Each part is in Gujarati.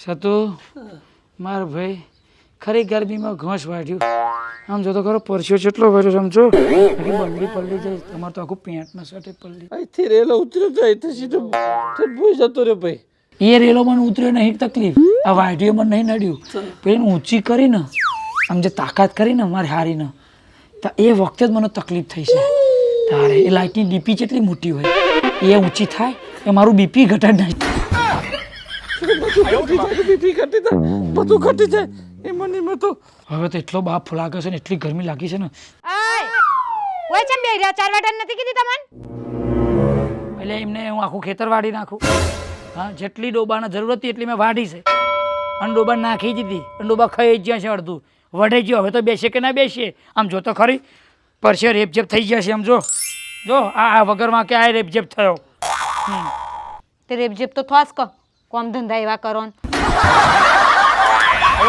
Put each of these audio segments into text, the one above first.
સતુ માર ભાઈ ખરી ગરમીમાં ઘાસ વાઢ્યું આમ જો તો ખરો પરસ્યો કેટલો ભર્યો સમજો બંડી પલ્લી જાય તમારે તો આખું પેન્ટના શર્ટે પલ્લી અહીંથી રેલો ઉતર્યો તો અહીંથી સીધો ભૂઈ જતો રહ્યો ભાઈ એ રેલો મને ઉતર્યો નહીં તકલીફ આ વાઢીઓ મને નહીં નડ્યું પેલી ઊંચી કરીને આમ જે તાકાત કરીને મારી હારીને તો એ વખતે જ મને તકલીફ થઈ છે તારે એ લાઇટની ડીપી જેટલી મોટી હોય એ ઊંચી થાય એ મારું બીપી ઘટાડ નહીં બીપી ઘટી જાય બધું ઘટી જાય એ મને તો હવે તો એટલો બાપ લાગે છે ને એટલી ગરમી લાગી છે ને ઓય ચમ બે રહ્યા 4 વાટન નથી કીધી તમને એટલે એમને હું આખું ખેતર વાઢી નાખું હા જેટલી ડોબાની જરૂર હતી એટલી મેં વાઢી છે અને ડોબા નાખી દીધી અને ડોબા ખાઈ જ જ્યાં છે અડધું વઢે ગયો હવે તો બેસીએ કે ના બેસીએ આમ જો તો ખરી પરસે રેપઝેપ થઈ ગયા છે આમ જો જો આ વગરમાં કે આ રેપઝેપ થયો તે રેપજેપ તો થોસ કો કોમ ધંધા એવા કરો ને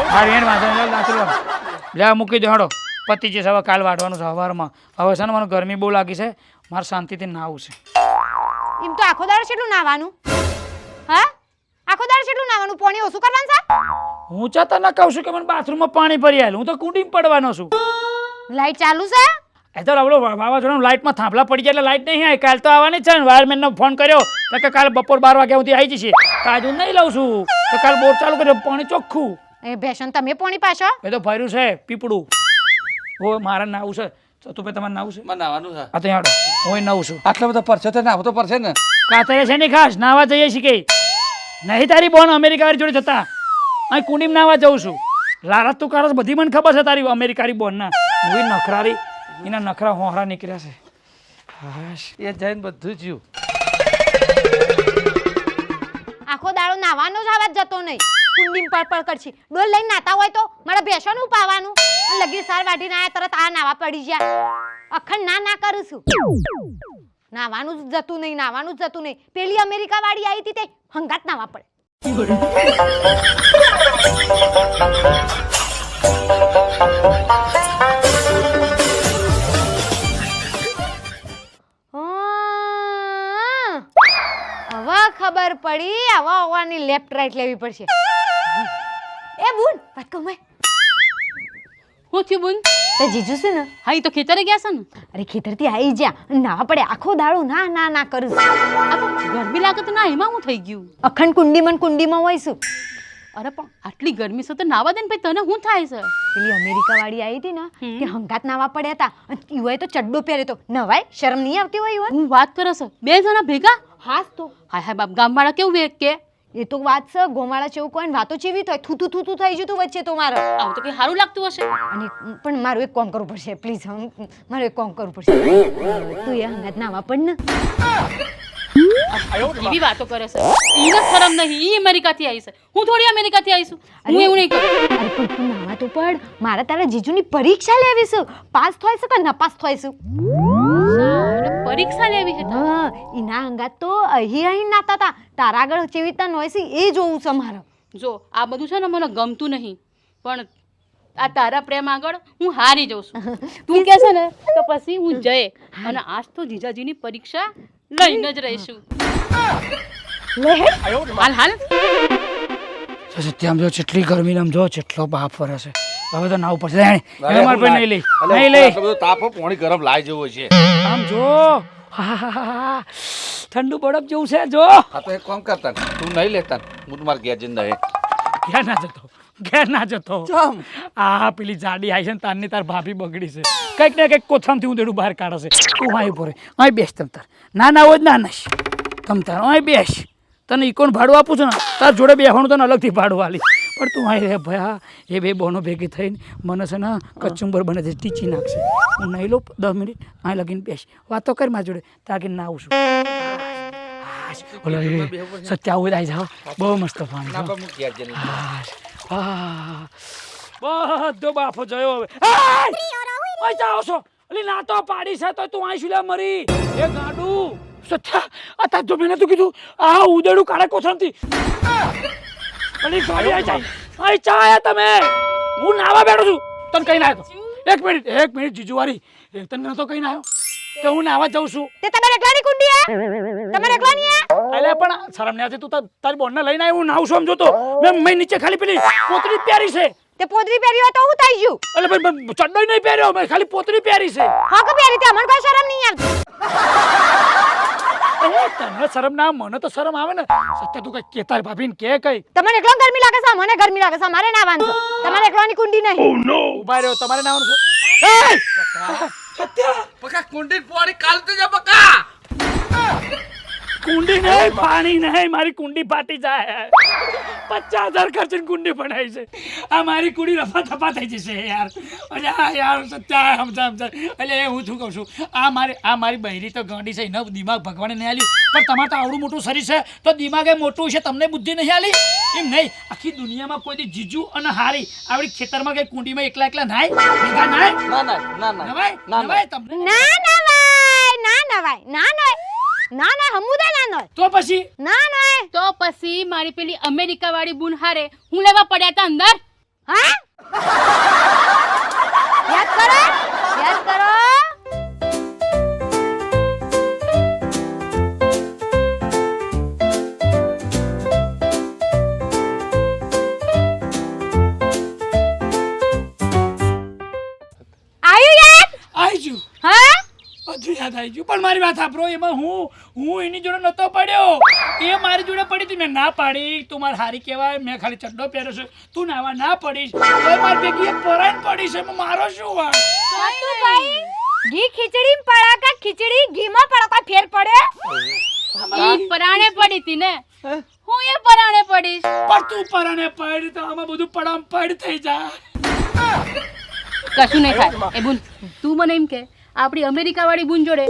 હા રેણ વાંધો નાચલો લે મૂકી દો હડો પતિ છે હવે કાલ વાઢવાનું છે સવારમાં હવે છે ને મને ગરમી બહુ લાગી છે મારે શાંતિથી નાવું છે એમ તો આખો દાડો કેટલું નાવાનું હા આખો દાડો કેટલું નાવાનું પાણી ઓછું કરવાનું છે હું ચાતા ના કહું છું કે મને બાથરૂમમાં પાણી ભરી આવેલું હું તો કુંડીમાં પડવાનો છું લાઈટ ચાલુ છે એ તો આવડો વાવાઝોડાનું લાઇટમાં થાંભલા પડી જાય એટલે લાઇટ નહીં આવે કાલ તો આવવાની છે ને વાયરમેનનો ફોન કર્યો તો કે કાલે બપોર 12 વાગ્યા સુધી આવી જશે તો આજે નહીં લઉં છું તો કાલ બોર ચાલુ કર્યો પાણી ચોખ્ખું એ ભેસન તમે પાણી પાછો એ તો ભર્યું છે પીપળું હો મારે નાવું છે તો તું તમારે નાવું છે મને નાવાનું છે આ તો યાડો હું નાવું છું આટલા બધા પરસે તો નાવો તો પડશે ને કાતરે છે ને ખાસ નાવા જઈએ છીએ કે નહીં તારી બોન અમેરિકા વાળી જોડે જતા અહીં કુંડીમાં નાવા જઉં છું લારત તું કારસ બધી મને ખબર છે તારી અમેરિકાની બોનના હું નખરારી એના નખરા હોહરા નીકળ્યા છે હાશ એ જઈને બધું જ્યું આખો દાડો નાવાનો જ આવાજ જતો નહીં કુંડીમ પર કરછી ડોલ લઈને નાતા હોય તો મારા ભેસોનું પાવાનું અને લગી સાર વાઢીને આયા તરત આ નાવા પડી ગયા અખંડ ના કરું છું નાવાનું જ જતું નહીં પેલી અમેરિકા વાળી આવી હતી તે હંગાત નાવા પડે હવે ખબર પડી આવા ઓવાની લેફ્ટ રાઈટ લેવી પડશે એ બુન વાત કહું મેં હું થયું બોન તે જીજુ છે ને હા ઈ તો ખેતરે ગયા છે ને અરે ખેતરથી આવી જા નાવા પડે આખો દાડો ના કરું આ તો ગરમી લાગે તો ના એમાં હું થઈ ગયું અખંડ કુંડીમાં હોય છું અરે પણ આટલી ગરમી છે તો નાવા દે ને ભાઈ તને શું થાય છે પેલી અમેરિકા વાળી આવી હતી ને તે હંગાત નાવા પડ્યા હતા યુવાએ તો ચડ્ડો પહેર્યો તો નવાય શરમ નહીં આવતી હોય યુવા હું વાત કરે છે બે જણા ભેગા હાસ તો હાય હાય બાપ ગામવાળા કેવું વેક કે એ તો વાત છે ગોમાળા જેવું કોઈ વાતો ચેવી થાય થૂતું થઈ જતું વચ્ચે તો મારે આવું તો કઈ સારું લાગતું હશે અને પણ મારું એક કામ કરવું પડશે પ્લીઝ મારું એક કામ કરવું પડશે તું એ હંગાત નાવા પડ ને એવી વાતો કરે છે ઈને શરમ નહીં ઈ અમેરિકાથી આવી છે હું થોડી અમેરિકાથી આવી છું હું એવું નહીં કરું અરે પણ તું નાવા તો પડ મારા તારા જીજુની પરીક્ષા લેવી છે પાસ થાય છે કે નપાસ થાય છે અને પરીક્ષા લેવી છે તો હા ઈના હંગાત તો અહીં નાતા હતા તારા આગળ કેવી રીતના નોય છે એ જોવું છે મારે જો આ બધું છે ને મને ગમતું નહીં પણ આ તારા પ્રેમ આગળ હું હારી જાઉં છું તું કે છે ને તો પછી હું જઈએ અને આજ તો જીજાજીની પરીક્ષા લઈને જ રહીશું હાલ સત્યામ જો જેટલી ગરમી આમ જો જેટલો બાપ ફરે છે હવે તો નાવું પડશે મારે પણ નહીં લઈ તાપો પાણી ગરમ લાઈ જેવો છે આમ જો ઠંડુ બરફ જેવું છે જો આ તો એક કામ કરતા તું નહીં લેતા હું તમારે ઘેર જઈને નહીં ઘેર ના જતો આ પેલી જાડી આવી છે ને તારની તાર ભાભી બગડી છે કંઈક ને કંઈક કોથામથી ઊંધેડું બહાર કાઢે છે તું અહીં પોરે અહીં બેસ તમ તાર ના હોય ના નશ તમ તાર અહીં બેસ તને ઇકોન ભાડું આપું છું ને તાર જોડે બેસવાનું તને અલગથી ભાડું આલી પણ તું અહીં રે ભાઈ એ બે બોનો ભેગી થઈને મને છે ને કચુંબર બને છે ટીચી નાખશે હું નહીં લઉં 10 મિનિટ અહીં લગીને બેસ વાતો કરી મારી જોડે તાકીને ના આવું છું બોલો સત્યા આવું આવી જાઓ બહુ મસ્ત પાણી બધો બાફો જયો હવે જાઓ છો અલી ના તો પાડી છે તો તું અહીં શું મરી એ ગાડું સત્યા આ તાર જો મેં તું કીધું આ ઉદેડું કાળે કોથળથી અલી ગાડી આવી જાય અહીં ચા આયા તમે હું નાવા બેઠો છું તને કઈ ના આવ્યો એક મિનિટ જીજુવારી તને તો કઈ ના આવ્યો કે હું નાવા જાઉં છું તે તમારે એકલાની કુંડી હે તમારે એકલાની હે અલે પણ શરમ નહીં આવતી? તું તારી બોનને લઈને આવ્યો, હું નાવ છું સમજો તો. મેં નીચે ખાલી પેલી પોતરી પહેરી છે. તે પોતરી પહેરી હોય તો હું થઈ ગયું? અલે ભાઈ ચડ્ડો નહીં પહેર્યો, મેં ખાલી પોતરી પહેરી છે. હા કે પહેરી તે અમને કોઈ શરમ નહીં આવતી. તને શરમ ના, મને તો શરમ આવે ને. સત્ય તું કઈ કેતા ભાભીને કે કઈ તમને એકલો ગરમી લાગે છે, મને ગરમી લાગે છે, મારે નાવાનું છે. તમારે એકલાની કુંડી નહીં. ઉભા રહ્યો, તમારે નાવાનું છે. પકા કુંડી પાણી કાલતે જા પકા. કુંડી નહીં, પાણી નહીં, મારી કુંડી ફાટી જાય. 50,000 ખર્ચીને કુંડી બનાવી છે. આ મારી કુંડી રફા થપા થઈ જશે યાર. અરે આ યાર સત્યા સમજા. એટલે હું શું કહું છું, આ મારી બહેરી તો ગાંડી છે, એનો દિમાગ ભગવાને નહીં આલ્યું. પણ તમારે તો આવડું મોટું શરીર છે તો દિમાગ એ મોટું છે, તમને બુદ્ધિ નહીં આલી? એમ નહીં, આખી દુનિયામાં કોઈ દી જીજુ અને હારી આવડી ખેતરમાં કે કુંડીમાં એકલા નાય ભેગા નાય નવાય તમને ના નવાય હમુદા ના નવાય. તો પછી ના નવાય. તો પછી મારી પેલી અમેરિકા વાળી બુન હારે હું લેવા પડ્યા હતા અંદર. હા યાદ કરો. આવી ગયું. હા બધું યાદ આવી ગયું. પણ મારી વાત સાંભળો, એમાં હું એની જોડે નતો પડ્યો, એ મારી જોડે પડી હતી. મેં ના પાડી, તું મારી હારી કહેવાય, મેં ખાલી ચડ્ડો પહેર્યો છે, તું નાવા ના પડીશ તો મારી ભેગી પરાઈને પડી છે. મારો શું વાળ? ભાઈ ઘી ખીચડી પડાકા ખીચડી ઘીમાં પડાકા ફેર પડે. ઈ પરાણે પડી હતી ને, હું એ પરાણે પડીશ. પણ તું પરાને પડ તો આમાં બધું પડામ પડ થઈ જાય. કશું નહીં થાય. એ બુન તું મને એમ કે આપણી અમેરિકા વાળી બુન જોડે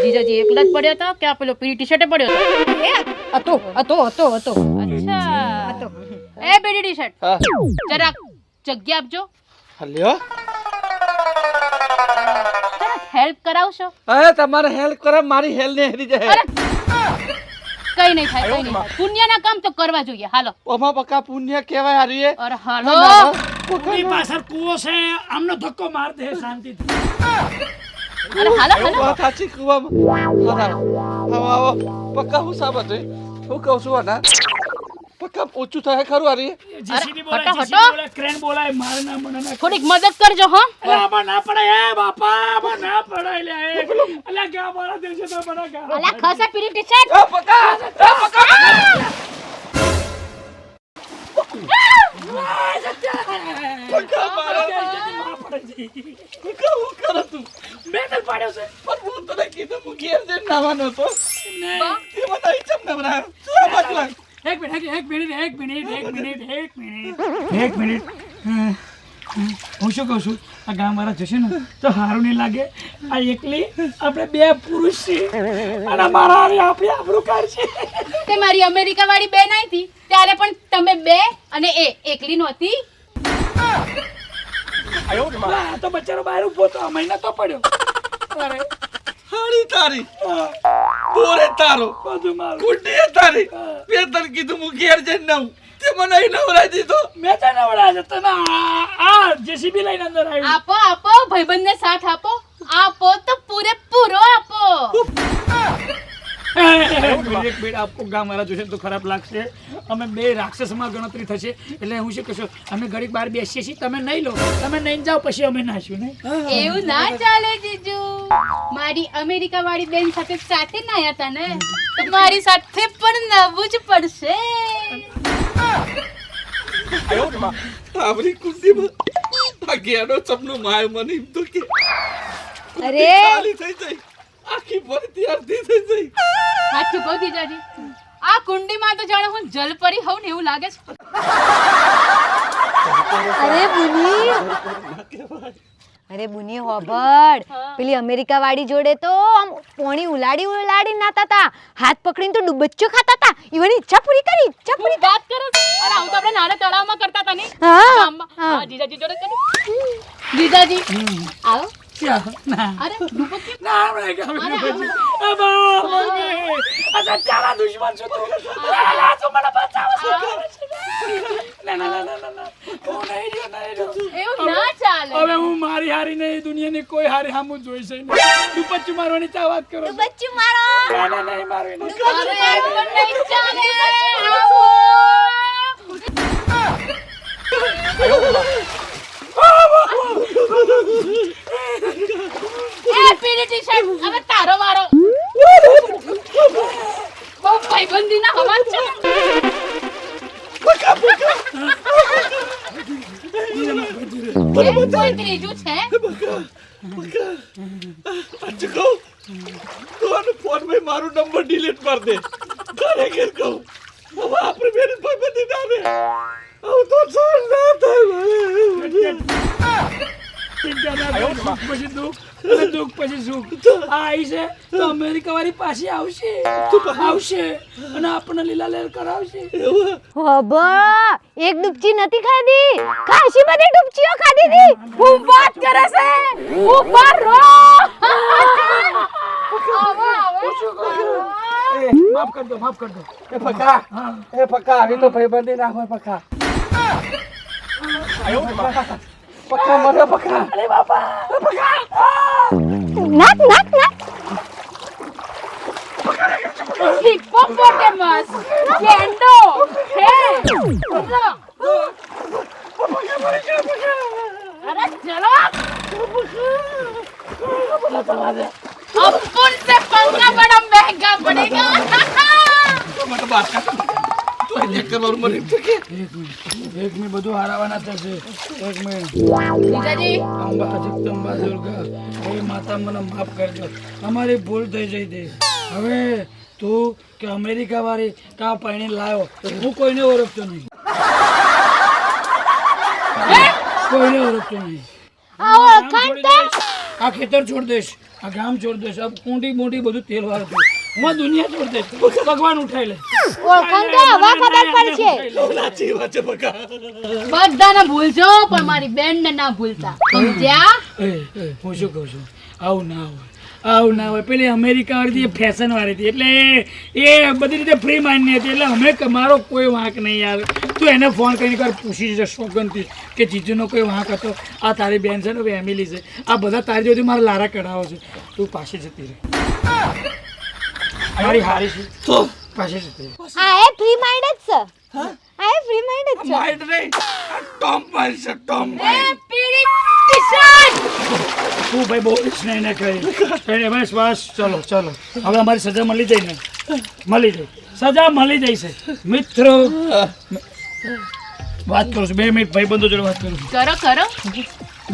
જીજાજી એકલા જ પડ્યા હતા કે આ પેલો પીળી ટી શર્ટે પડ્યો હતો? હતો. અચ્છા એ પીળી ટી શર્ટ હા જરાક જગ્યા આપજો, હલ્યો. જરાક હેલ્પ કરાવશો? અરે તમારે હેલ્પ કરે, મારી હેલ્પ ને હેરી જાય. અરે કઈ નહીં થાય. પુણ્યના કામ તો કરવા જોઈએ. હાલો. ઓમાં પકા પુણ્ય કેવાય હારી. અરે હાલો. કુકની પાછળ કૂવો છે, આમનો ધક્કો માર દે શાંતિથી. અરે હાલો. વાત સાચી કુવામાં. આવો પક્કા હું સાબત હું કહું છું આના પક્કા ઓછું થાય ખરું હારી. જેસીબી હટો, બોલાય, હટો. જેસીબી બોલાય, ક્રેન બોલાય, મારે ના મને ના. થોડીક મદદ કરજો હો. અલા આમાં ના પડાય એ બાપા, આમાં ના પડાય લે. અલા ક્યાં મારા દેશે તો બડા ગાળો. અલા ખસે પીળી ટી શર્ટ. પક્કા મેં તને પાડ્યો છે. પણ હું તને કીધું હું ઘેર જઈને નાવાનો હતો. ને તે મને અહીં ચમ નવરાયો. શું બાજુ લાગ? એક મિનિટ. હું શું કહું છું, આ ગામ વાળા જશે ને તો સારું નહીં લાગે. આ એકલી આપણે બે પુરુષ છીએ અને મારા હારે આપણી આબરૂ કાઢશે. તે મારી અમેરિકા વાળી બેન આવી હતી ત્યારે પણ તમે બે અને એ એકલી નહોતી. આ તો બચારો બહાર ઉભો તો મહિના તો પડ્યો. અરે હાડી તારી બોરે તારો બધું મારું. કુંડીએ તારી મેં તને કીધું હું ઘેર જઈને નાઉં. તે મને અહીં નવરાઈ દીધો. મેં તને વડા જતો ને આ જેસીબી લઈને અંદર આવ્યું. આપો ભાઈબંધને સાથ આપો તો પૂરેપૂરો આપો. એક મિનિટ આપકો ગામ વાળા જોશે તો ખરાબ લાગશે. અમે બે રાક્ષસમાં ગણતરી થશે. એટલે હું શું કહેશું, અમે ઘડીક બહાર બેસીએ છીએ, તમે નહીં લો, તમે નહીં જાઓ પછી અમે નાશું નહીં. એવું ના ચાલે જીજુ. મારી અમેરિકા વાળી બેન સાથે નાયા હતા ને, તો મારી સાથે પણ નવું જ પડશે. આપણી કુંડીમાં આ ઘેડો સપનું માય મને એમ તો કે અરે ખાલી થઈ જાય, આખી ભરતી અડધી થઈ જાય. સાચું કહું જીજાજી, આ કુંડીમાં તો જાણે હું જલપરી હોઉં ને એવું લાગે છે. અરે બુની હોબડ પેલી અમેરિકા વાળી જોડે તો આમ પોણી ઉલાડી નાતા તા, હાથ પકડીને તો ડુબચ્ચો ખાતા તા. ઈવાની ઈચ્છા પૂરી કરી. વાત કરો છો? અરે આવું તો આપણે નાના તળાવમાં કરતા હતા ને. હા. ગામમાં. હા, જીજાજી જોડે કર્યું. જીજાજી આવો. ના અરે ડૂબો ના આપણે ગામ પછી અચ્છા ચાલા દુશ્મન છો તો તો મને બચાવો છો. ના હું નહીં રહ્યો. એવું ના ચાલે. હવે હું મારી હારી નહીં, દુનિયાની કોઈ હારી મારી સામું જોઈ છે દુપચ્ચું મારવાની ચા વાત કરો છો? બચ્ચું મારો ના ના નહીં મારવી નહીં. અરે એમ પણ નહીં ચાલે. આવો. એ પીળી ટી-શર્ટ, હવે તારો વારો. બહુ ભાઈબંધીના હવા છે. એ કોઈ ત્રીજું છે? સાચું કહું તું આનો ફોન માં મારો નંબર ડિલીટ માર દે ખરેખર કહું હવે આપણે બેન ભાઈબંધી ના રે આવું તો સહન ના થાય દુઃખ પછી દુઃખ અને દુઃખ પછી સુખ આ આવી છે તો અમેરિકા વાળી પાછી આવશે અને આપણને લીલા લહેર કરાવશે. હોબા એક ડૂબચી નથી ખાધી ખાસી બધી ડૂબચીઓ ખાધી હતી હું વાત કરે છે ઉપર રો આવો માફ કર દો એ પકા આવી તો ભાઈબંધી ના હોય પકા પકા મરે પકા નાક નાક નાક હિપ્પોપોટેમસ ગેંડો હે અરે ચલો अपन से पंखा बड़ा महंगा पड़ेगा મને બાત કર તો એક કરોડ મને કે એક મેં બધું હારાવાના થશે એક મેં જીજાજી અંબા જગદંબા દુર્ગા હે માતા મને માફ કરજો અમારી ભૂલ થઈ જઈ હતી હવે તું કે અમેરિકા વાળી કા પાણી લાયો હું કોઈને ઓળખતો નહીં આવો ખાંડ આ ખેતર છોડ દઈશ આ ગામ છોડ દઈશ આ કુંડી મોટી બધું તેલ વાળું હું દુનિયા છોડ દઈશ ભગવાન ઉઠાઈ લે ઓળખાણ તો હવા ખબર પડશે સાચી વાત છે પકા બધાને ભૂલજો પણ મારી બેનને ના ભૂલતા સમજ્યા હું શું કહું છું આવું ના હોય પેલી અમેરિકા વાળી ફેશન વાળી હતી એટલે એ બધી રીતે ફ્રી માઇન્ડની હતી એટલે અમે મારો કોઈ વાંક નહીં યાર તું એને ફોન કરીને કર પૂછી જશે સોગનથી કે જીજુનો કોઈ વાંક હતો આ તારી બેન છે ને ફેમિલી છે આ બધા તારી જોડે મારા લારા કઢાવો છે તું પાછી જતી રહે મારી હારી છે તો પાછી જતી રહે આ એ ફ્રી માઇન્ડ જ છે આ એ ફ્રી માઇન્ડ જ છે માઇન્ડ નહીં ટોમ માઇન્ડ છે ટોમ એ પીળી ટી-શર્ટ તું ભાઈ બહુ સ્નેહ ને કહી બસ બસ ચલો હવે અમારી સજા મળી જાય ને સજા મળી જાય છે મિત્રો વાત કરું છું 2 મિનિટ ભાઈબંધો જોડે વાત કરું છું કરો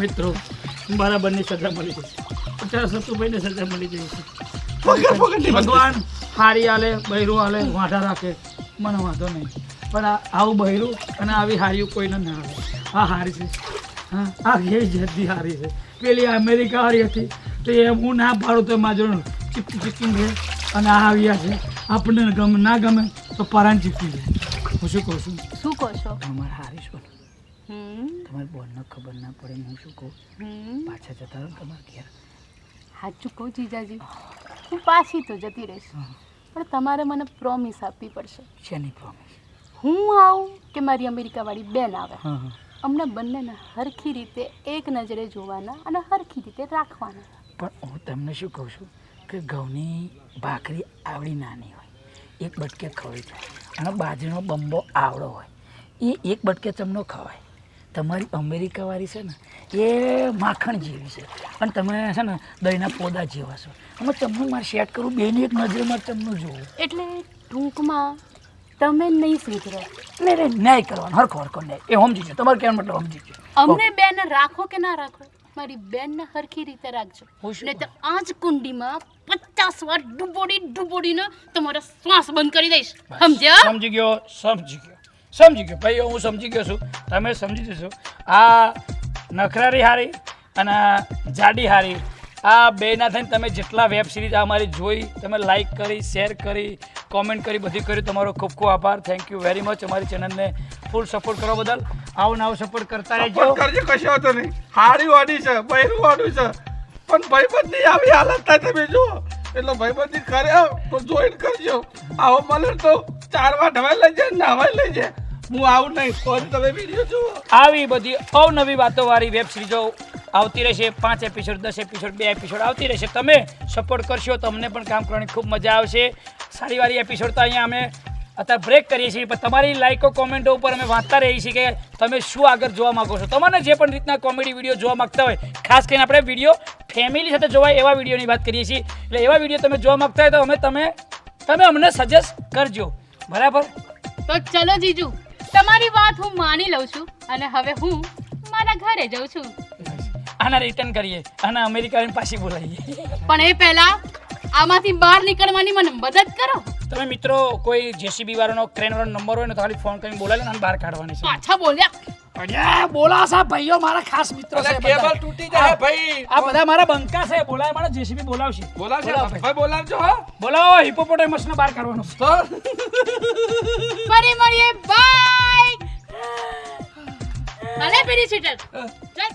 મિત્રો બરાબરની સજા મળી જશે 50 સતુભાઈને સજા મળી જાય છે પકડ ભગવાન હારી હાલે બૈરું હાલે વાંઢા રાખે મને વાંધો નહીં પણ આવું બૈરું અને આવી હારીઓ કોઈને ના આવે આ હારી છે હા આ એ જલ્દી હારી છે પેલી અમેરિકા હારી હતી તો એ હું ના પાડું તો મારું ચીપકી રહે અને આ આવ્યા છે આપણને ગમે ના ગમે તો પરાણ ચીપકી જાય હું શું કહું છું શું કહો છો તમારે હારી શું તમારી બોલને ખબર ના પડે હું શું કહું પાછા જતા રહો તમારા ઘેર સાચું કહું જીજાજી હું પાછી તો જતી રહીશ પણ તમારે મને પ્રોમિસ આપવી પડશે શેની પ્રોમિસ હું આવું કે મારી અમેરિકાવાળી બેન આવે હા અમને બંનેને હરખી રીતે એક નજરે જોવાના અને હરખી રીતે રાખવાના પણ હું તમને શું કહું છું કે ઘઉંની ભાખરી આવડી નાની હોય એક બટકે ખવાઈ જાય અને બાજરીનો બંબો આવડો હોય એ એક બટકે ચમનો ખવાય તમારી અમેરિકાવાળી છે ને એ માખણ જેવી છે અને તમે છે ને દહીંના પોદા જેવા છો અમે ચમનું મારે સેટ કરું બેની એક નજરમાં ચમનું જોવું એટલે ટૂંકમાં તમે નહીં સુધરો નહીં ન્યાય કરવાનો હરખો ન્યાય એ સમજી જો તમારે કહેવાનો મતલબ સમજી જો અમને બેન રાખો કે ના રાખો મારી બેનને હરખી રીતે રાખજો હું શું નહીં તો આ જ કુંડીમાં 50 વાર ડૂબોડીને તમારો શ્વાસ બંધ કરી દઈશ સમજ્યા સમજી ગયો ભાઈ હું સમજી ગયો છું તમે સમજી જશો આ નખરારી હારી અને જાડી હારી આ બેના થઈને તમે જેટલા વેબ સિરીઝ અમારી જોઈ તમે લાઈક કરી શેર કરી કોમેન્ટ કરી બધી કરી તમારો ખૂબ ખૂબ આભાર થેન્ક યુ વેરી મચ અમારી ચેનલને ફૂલ સપોર્ટ કરવા બદલ આવો સપોર્ટ કરતા રહેજો કરજો કશો વાંધો નહીં હારી વાડી છે બૈરું વાડું છે પણ ભાઈબંધી આવી હાલત થાય તમે જુઓ એટલે ભાઈબંધી કરે તો જોઈન કરજો આવો મળે તો 4 વાર ઢવાઈ લઈ જાય નાવાઈ લઈ જાય હું આવું નહીં તો તમે વિડીયો જુઓ આવી બધી અવનવી વાતોવાળી વેબ સિરીઝો આવતી રહેશે 5 એપિસોડ 10 એપિસોડ 2 એપિસોડ આવતી રહેશે. તમે સપોર્ટ કરશો તો અમને પણ કામ કરવાની ખૂબ મજા આવશે. સારી વાળી એપિસોડ તો અહીંયા અમે અત્યારે બ્રેક કરીએ છીએ, પણ તમારી લાઈકો કોમેન્ટો ઉપર અમે વાંચતા રહીએ છીએ કે તમે શું આગળ જોવા માગો છો. તમને જે પણ રીતના કોમેડી વિડીયો જોવા માગતા હોય, ખાસ કરીને આપણે વિડીયો ફેમિલી સાથે જોવાય એવા વિડીયોની વાત કરીએ છીએ. એટલે એવા વિડીયો તમે જોવા માગતા હોય તો તમે અમને સજેસ્ટ કરજો, બરાબર? તો ચલો જીજુ, તમારી વાત હું માની લઉં છું અને હવે હું મારા ઘરે જાઉં છું. આના રિટર્ન કરીએ અને અમેરિકાની પાછી બોલાવીએ. પણ એ પહેલા આમાંથી બહાર નીકળવાની મને મદદ કરો. તમે મિત્રો કોઈ જેસીબી વાળાનો ક્રેન વાળાનો નંબર હોય ને તો ખાલી ફોન કરીને બોલાવી લે અને બહાર કાઢવાની છે. પાછા બોલ્યા. અડ્યા બોલાસા ભાઈઓ, મારા ખાસ મિત્રો છે. કેબલ તૂટી જાય ભાઈ. આ બધા મારા બંકા છે, બોલાય મારા જેસીબી બોલાવશે. બોલાવજો ભાઈ, બોલાવજો હો. બોલાવો, હિપોપોટેમસને બહાર કાઢવાનો છે. તો ફરી મળીએ, બાય. ભલે પેરી સીટર ચાલ.